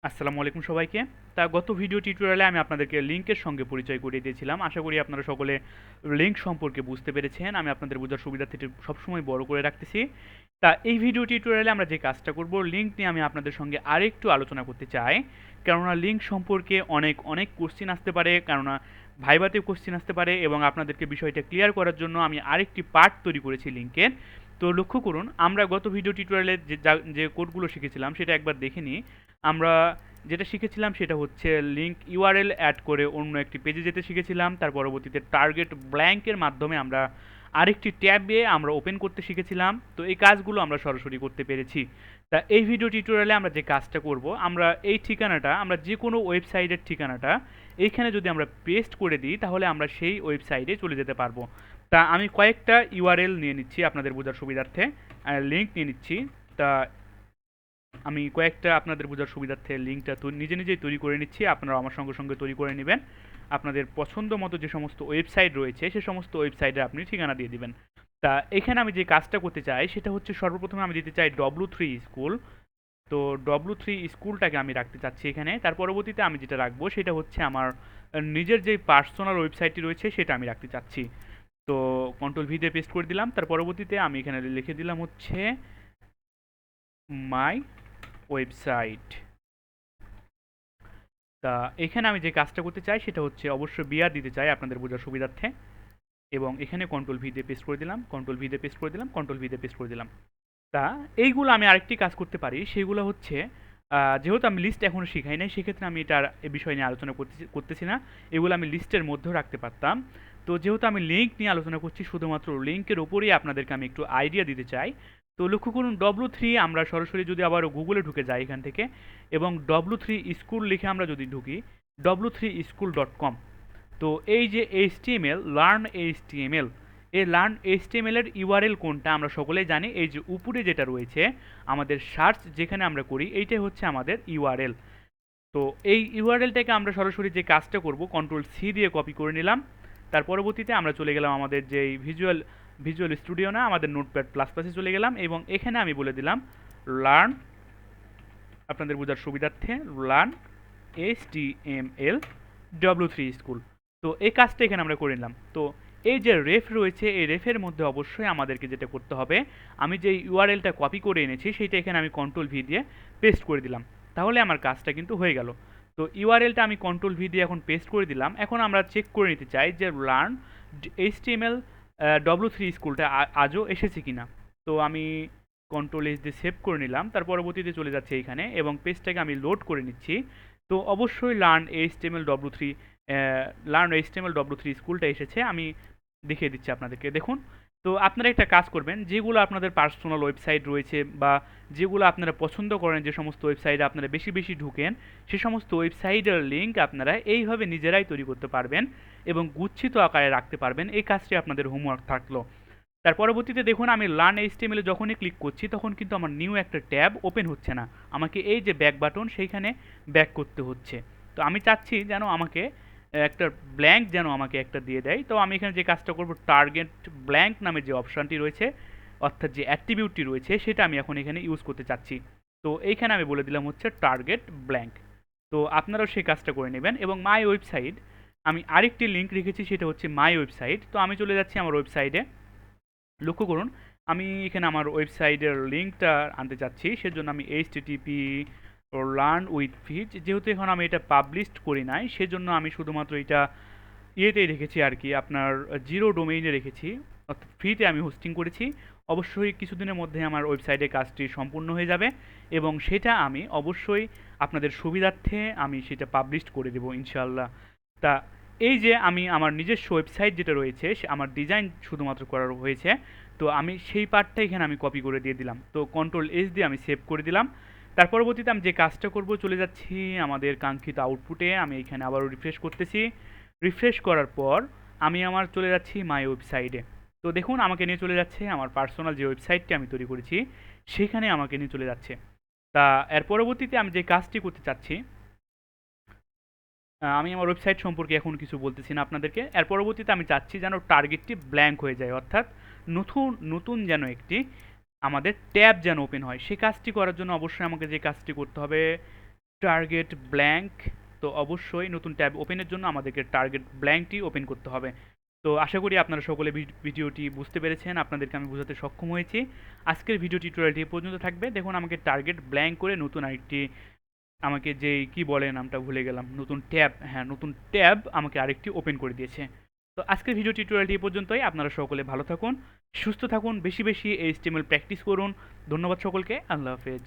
আসসালামু আলাইকুম সবাইকে। গত ভিডিও টিউটোরিয়ালে আমি আপনাদেরকে লিঙ্কের সঙ্গে পরিচয় করিয়ে দিয়েছিলাম। আশা করি আপনারা সকলে লিঙ্ক সম্পর্কে বুঝতে পেরেছেন। আমি আপনাদের বোঝার সুবিধার্থে এটি সবসময় বড় করে রাখতেছি। এই ভিডিও টিউটোরিয়ালে আমরা যে কাজটা করব, লিঙ্ক নিয়ে আমি আপনাদের সঙ্গে আরেকটু আলোচনা করতে চাই। কেননা লিঙ্ক সম্পর্কে অনেক অনেক কোশ্চিন আসতে পারে, কেননা ভাইভাতেও কোশ্চিন আসতে পারে, এবং আপনাদেরকে বিষয়টা ক্লিয়ার করার জন্য আমি আরেকটি পার্ট তৈরি করেছি লিঙ্কের। তো লক্ষ্য করুন, আমরা গত ভিডিও টিউটোরিয়ালে যে কোডগুলো শিখেছিলাম সেটা একবার দেখে নিই। আমরা যেটা শিখেছিলাম সেটা হচ্ছে লিঙ্ক ইউআরএল অ্যাড করে অন্য একটি পেজে যেতে শিখেছিলাম। তার পরবর্তীতে টার্গেট ব্ল্যাঙ্কের মাধ্যমে আমরা আরেকটি ট্যাবে আমরা ওপেন করতে শিখেছিলাম। তো এই কাজগুলো আমরা সরাসরি করতে পেরেছি। এই ভিডিও টিউটোরিয়ালে আমরা যে কাজটা করব, আমরা এই ঠিকানাটা, আমরা যে কোনো ওয়েবসাইটের ঠিকানাটা এইখানে যদি আমরা পেস্ট করে দিই, তাহলে আমরা সেই ওয়েবসাইটে চলে যেতে পারবো। আমি কয়েকটা ইউআরএল নিয়ে নিচ্ছি আপনাদের বোঝার সুবিধার্থে, লিঙ্ক নিয়ে নিচ্ছি। তা আমি কয়েকটা আপনাদের বোঝার সুবিধার্থে লিঙ্কটা নিজে নিজেই তৈরি করে নিচ্ছি। আপনারা আমার সঙ্গে সঙ্গে তৈরি করে নেবেন। আপনাদের পছন্দ মতো যে সমস্ত ওয়েবসাইট রয়েছে সে সমস্ত ওয়েবসাইটে আপনি ঠিকানা দিয়ে দিবেন। এখানে আমি যে কাজটা করতে চাই সেটা হচ্ছে, সর্বপ্রথমে আমি দিতে চাই W3 স্কুল। তো W3 স্কুলটাকে আমি রাখতে চাচ্ছি এখানে। তার পরবর্তীতে আমি যেটা রাখবো সেটা হচ্ছে আমার নিজের যে পার্সোনাল ওয়েবসাইটটি রয়েছে সেটা আমি রাখতে চাচ্ছি। তো কন্ট্রোল V দিয়ে পেস্ট করে দিলাম। তার পরবর্তীতে আমি এখানে লিখে দিলাম হচ্ছে মাই ওয়েবসাইট। এখানে আমি যে কাজটা করতে চাই সেটা হচ্ছে, অবশ্যই বিআর দিতে চাই আপনাদের বোঝার সুবিধার্থে, এবং এখানে কন্ট্রোল V দিয়ে পেস্ট করে দিলাম, কন্ট্রোল V দিয়ে পেস্ট করে দিলাম, কন্ট্রোল V দিয়ে পেস্ট করে দিলাম। এইগুলো আমি আরেকটি কাজ করতে পারি, সেগুলো হচ্ছে, যেহেতু আমি লিস্ট এখনও শিখাই নাই, সেক্ষেত্রে আমি এটার এ বিষয় নিয়ে আলোচনা করতেছি না। এগুলো আমি লিস্টের মধ্যেও রাখতে পারতাম। তো যেহেতু আমি লিঙ্ক নিয়ে আলোচনা করছি, শুধুমাত্র লিঙ্কের ওপরেই আপনাদেরকে আমি একটু আইডিয়া দিতে চাই। তো লক্ষ্য করুন, W3 আমরা সরাসরি যদি আবার গুগলে ঢুকে যাই এখান থেকে, এবং W3 স্কুল লিখে আমরা যদি ঢুকি w3school.com, তো এই যে HTML, লার্ন HTML, এই লার্ন HTML এর ইউআরএল কোনটা আমরা সকলেই জানি। এই যে উপরে যেটা রয়েছে, আমাদের সার্চ যেখানে আমরা করি, এইটাই হচ্ছে আমাদের ইউআরএল। তো এই ইউআরএলটাকে আমরা সরাসরি যে কাজটা করব, কন্ট্রোল C দিয়ে কপি করে নিলাম। তার পরবর্তীতে আমরা চলে গেলাম আমাদের যেই ভিজুয়াল স্টুডিও, না আমাদের নোটপ্যাড প্লাস প্লাসে চলে গেলাম, এবং এখানে আমি বলে দিলাম লার্ন, আপনাদের বোঝার সুবিধার্থে লার্ন HTML W3 স্কুল। তো এই কাজটা এখানে আমরা করে নিলাম। তো এই যে রেফ রয়েছে, এই রেফের মধ্যে অবশ্যই আমাদেরকে যেটা করতে হবে, আমি যে ইউআরএলটা কপি করে এনেছি সেইটা এখানে আমি কন্ট্রোল V দিয়ে পেস্ট করে দিলাম। তাহলে আমার কাজটা কিন্তু হয়ে গেল। তো ইউআরএলটা আমি কন্ট্রোল V দিয়ে এখন পেস্ট করে দিলাম। এখন আমরা চেক করে নিতে চাই যে লার্ন HTML W3 স্কুলটা আজও এসেছে কিনা। তো আমি কন্ট্রোল S দিয়ে সেভ করে নিলাম। তার পরবর্তীতে চলে যাচ্ছে এইখানে, এবং পেজটাকে আমি লোড করে নিচ্ছি। তো অবশ্যই লার্ন HTML W3 স্কুলটা এসেছে, আমি দেখিয়ে দিচ্ছি আপনাদেরকে, দেখুন। তো আপনারা একটা কাজ করবেন, যেগুলো আপনাদের পার্সোনাল ওয়েবসাইট রয়েছে, বা যেগুলো আপনারা পছন্দ করেন, যে সমস্ত ওয়েবসাইটে আপনারা বেশি বেশি ঢুকেন, সে সমস্ত ওয়েবসাইটের লিঙ্ক আপনারা এইভাবে নিজেরাই তৈরি করতে পারবেন এবং গুচ্ছিত আকারে রাখতে পারবেন। এই কাজটি আপনাদের হোমওয়ার্ক থাকলো। তার পরবর্তীতে দেখুন, আমি লার্ন HTML এ যখনই ক্লিক করছি, তখন কিন্তু আমার নিউ একটা ট্যাব ওপেন হচ্ছে না, আমাকে এই যে ব্যাক বাটন সেইখানে ব্যাক করতে হচ্ছে। তো আমি চাচ্ছি যেন আমাকে একটা ব্ল্যাঙ্ক যেন আমাকে একটা দিয়ে দেয়। তো আমি এখানে যে কাজটা করব, টার্গেট ব্ল্যাঙ্ক নামে যে অপশানটি রয়েছে, অর্থাৎ যে অ্যাট্রিবিউটটি রয়েছে, সেটা আমি এখন এখানে ইউজ করতে চাচ্ছি। তো এইখানে আমি বলে দিলাম হচ্ছে টার্গেট ব্ল্যাঙ্ক। তো আপনারাও সেই কাজটা করে নেবেন। এবং মাই ওয়েবসাইট, আমি আরেকটি লিঙ্ক রেখেছি, সেটা হচ্ছে মাই ওয়েবসাইট। তো আমি চলে যাচ্ছি আমার ওয়েবসাইটে। লক্ষ্য করুন, আমি এখানে আমার ওয়েবসাইটের লিঙ্কটা আনতে চাচ্ছি, সেজন্য আমি HTTP লার্ন উইথ ফিজ, যেহেতু এখন আমি এটা পাবলিশড করি নাই, সেজন্য আমি শুধুমাত্র এটা ইয়েতেই রেখেছি আর কি, আপনার জিরো ডোমেইনে রেখেছি, অর্থাৎ ফ্রিতে আমি হোস্টিং করেছি। অবশ্যই কিছুদিনের মধ্যে আমার ওয়েবসাইটে কাজটি সম্পূর্ণ হয়ে যাবে, এবং সেটা আমি অবশ্যই আপনাদের সুবিধার্থে আমি সেটা পাবলিশড করে দেবো ইনশাআল্লাহ। তা এই যে আমি আমার নিজস্ব ওয়েবসাইট যেটা রয়েছে, আমার ডিজাইন শুধুমাত্র করার হয়েছে। তো আমি সেই পার্টটা এখানে আমি কপি করে দিয়ে দিলাম। তো কন্ট্রোল S দিয়ে আমি সেভ করে দিলাম। তার পরবর্তীতে আমি যে কাজটা করব, চলে যাচ্ছি আমাদের কাঙ্ক্ষিত আউটপুটে। আমি এখানে আবারও রিফ্রেশ করতেছি। রিফ্রেশ করার পর আমি আমার চলে যাচ্ছি মাই ওয়েবসাইটে। তো দেখুন, আমাকে নিয়ে চলে যাচ্ছে আমার পার্সোনাল যে ওয়েবসাইটটি আমি তৈরি করেছি, সেখানে আমাকে নিয়ে চলে যাচ্ছে। এর পরবর্তীতে আমি যে কাজটি করতে চাচ্ছি, আমি আমার ওয়েবসাইট সম্পর্কে এখন কিছু বলতেছি না আপনাদেরকে। এর পরবর্তীতে আমি চাচ্ছি যেন টার্গেটটি ব্ল্যাঙ্ক হয়ে যায়, অর্থাৎ নতুন নতুন যেন একটি আমাদের ট্যাব যেন ওপেন হয়। সেই কাজটি করার জন্য অবশ্যই আমাকে যে কাজটি করতে হবে, টার্গেট ব্ল্যাঙ্ক। তো অবশ্যই নতুন ট্যাব ওপেনের জন্য আমাদেরকে টার্গেট ব্ল্যাঙ্কটি ওপেন করতে হবে। তো আশা করি আপনারা সকলে ভিডিওটি বুঝতে পেরেছেন, আপনাদেরকে আমি বোঝাতে সক্ষম হয়েছি। আজকের ভিডিও টিউটোরিয়ালটি এ পর্যন্ত থাকবে। দেখুন আমাকে টার্গেট ব্ল্যাঙ্ক করে নতুন আরেকটি, আমাকে যেই কি বলে নামটা ভুলে গেলাম, নতুন ট্যাব, হ্যাঁ নতুন ট্যাব আমাকে আরেকটি ওপেন করে দিয়েছে। তো আজকের ভিডিও টিউটোরিয়ালটি এ পর্যন্তই। আপনারা সকলে ভালো থাকুন, সুস্থ থাকুন, বেশি বেশি HTML প্র্যাকটিস করুন। ধন্যবাদ সকলকে, আল্লাহ হাফেজ।